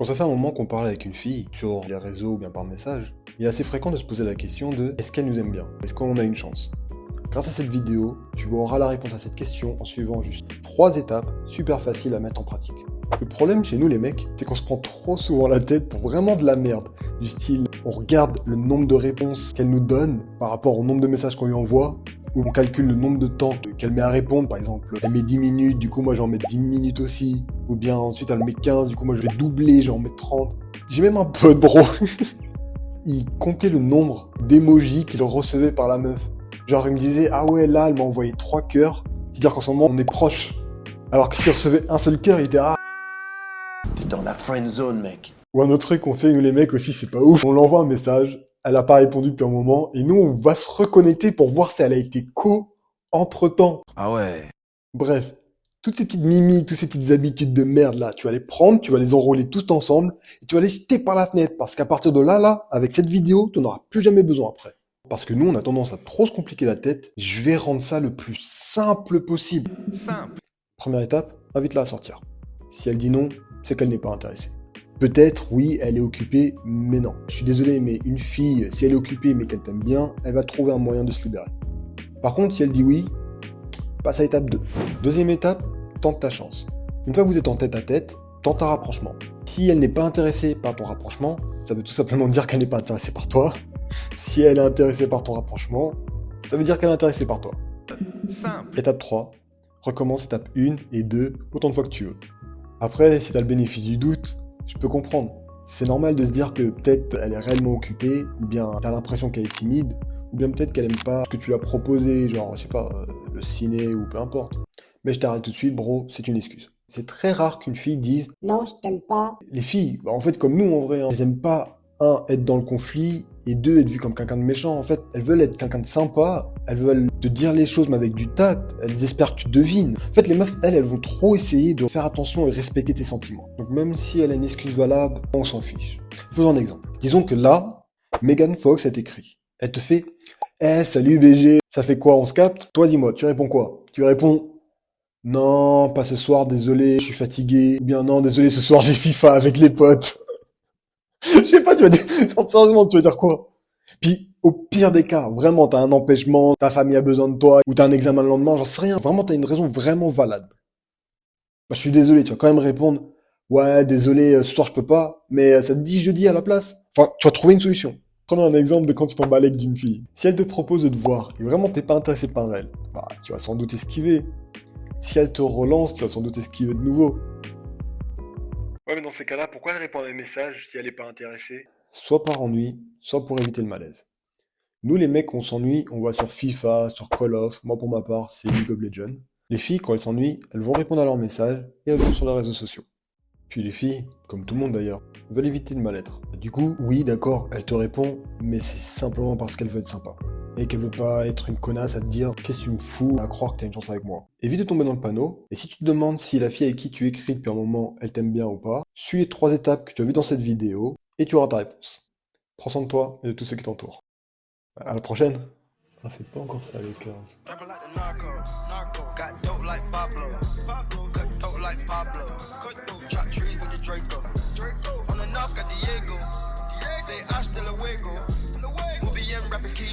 Quand ça fait un moment qu'on parle avec une fille, sur les réseaux ou bien par message, il est assez fréquent de se poser la question de est-ce qu'elle nous aime bien? Est-ce qu'on a une chance? Grâce à cette vidéo, tu auras la réponse à cette question en suivant juste 3 étapes super faciles à mettre en pratique. Le problème chez nous les mecs, c'est qu'on se prend trop souvent la tête pour vraiment de la merde. Du style, on regarde le nombre de réponses qu'elle nous donne par rapport au nombre de messages qu'on lui envoie, ou on calcule le nombre de temps qu'elle met à répondre, par exemple, elle met 10 minutes, du coup moi je vais en mettre 10 minutes aussi, ou bien ensuite elle met 15, du coup moi je vais doubler, je vais en mettre 30. J'ai même un pote bro, il comptait le nombre d'émojis qu'il recevait par la meuf. Genre il me disait, ah ouais là elle m'a envoyé 3 cœurs, c'est-à-dire qu'en ce moment on est proche. Alors que s'il recevait un seul cœur, il était T'es dans la friend zone, mec. Ou un autre truc qu'on fait nous les mecs aussi, c'est pas ouf. On l'envoie un message, elle a pas répondu depuis un moment, et nous on va se reconnecter pour voir si elle a été entre temps. Ah ouais. Bref, toutes ces petites mimiques, toutes ces petites habitudes de merde là, tu vas les prendre, tu vas les enrôler toutes ensemble, et tu vas les jeter par la fenêtre, parce qu'à partir de là, avec cette vidéo, tu n'en auras plus jamais besoin après. Parce que nous, on a tendance à trop se compliquer la tête, je vais rendre ça le plus simple possible. Simple. Première étape, invite-la à sortir. Si elle dit non, c'est qu'elle n'est pas intéressée. Peut-être, oui, elle est occupée, mais non. Je suis désolé, mais une fille, si elle est occupée mais qu'elle t'aime bien, elle va trouver un moyen de se libérer. Par contre, si elle dit oui, passe à étape 2. Deuxième étape, tente ta chance. Une fois que vous êtes en tête à tête, tente un rapprochement. Si elle n'est pas intéressée par ton rapprochement, ça veut tout simplement dire qu'elle n'est pas intéressée par toi. Si elle est intéressée par ton rapprochement, ça veut dire qu'elle est intéressée par toi. Simple. Étape 3, recommence étape 1 et 2 autant de fois que tu veux. Après, si t'as le bénéfice du doute, je peux comprendre. C'est normal de se dire que peut-être elle est réellement occupée, ou bien t'as l'impression qu'elle est timide, ou bien peut-être qu'elle aime pas ce que tu lui as proposé, genre, je sais pas, le ciné ou peu importe. Mais je t'arrête tout de suite, bro, c'est une excuse. C'est très rare qu'une fille dise « Non, je t'aime pas. » Les filles, en fait, comme nous en vrai, elles aiment pas, 1, être dans le conflit, et 2, être vues comme quelqu'un de méchant. En fait, elles veulent être quelqu'un de sympa, elles veulent te dire les choses mais avec du tact, elles espèrent que tu devines. En fait, les meufs, elles vont trop essayer de faire attention et respecter tes sentiments. Donc même si elle a une excuse valable, on s'en fiche. Faisons un exemple. Disons que là, Megan Fox a t'écrit. Elle te fait « Eh, salut BG, ça fait quoi, on se capte ?» Toi, dis-moi, tu réponds quoi? Tu réponds « Non, pas ce soir, désolé, je suis fatigué. » Ou bien « Non, désolé, ce soir, j'ai FIFA avec les potes. » Je sais pas, tu vas dire, sérieusement, tu vas dire quoi? Puis, au pire des cas, vraiment, t'as un empêchement, ta famille a besoin de toi, ou t'as un examen le lendemain, j'en sais rien. Vraiment, t'as une raison vraiment valable. Bah, je suis désolé, tu vas quand même répondre, ouais, désolé, ce soir je peux pas, mais ça te dit jeudi à la place. Enfin, tu vas trouver une solution. Prenons un exemple de quand tu t'emballes avec d'une fille. Si elle te propose de te voir, et vraiment t'es pas intéressé par elle, bah, tu vas sans doute esquiver. Si elle te relance, tu vas sans doute esquiver de nouveau. Ouais, mais dans ces cas-là, pourquoi elle répond à mes messages si elle est pas intéressée? Soit par ennui, soit pour éviter le malaise. Nous, les mecs, on s'ennuie, on va sur FIFA, sur Call of, moi pour ma part, c'est League of Legends. Les filles, quand elles s'ennuient, elles vont répondre à leurs messages et elles vont sur les réseaux sociaux. Puis les filles, comme tout le monde d'ailleurs, veulent éviter le mal-être. Du coup, oui, d'accord, elle te répond, mais c'est simplement parce qu'elle veut être sympa. Et qu'elle veut pas être une connasse à te dire « Qu'est-ce que tu me fous à croire que t'as une chance avec moi ?» Évite de tomber dans le panneau, et si tu te demandes si la fille avec qui tu écris depuis un moment, elle t'aime bien ou pas, suis les 3 étapes que tu as vues dans cette vidéo, et tu auras ta réponse. Prends soin de toi et de tous ceux qui t'entourent. À la prochaine. Ah, c'est pas encore ça les 15. Rapping like the narco, got dope like Pablo, cut dope like Pablo, chop trees with the Draco, on the knock got Diego, say hasta luego, we'll be in rapping key.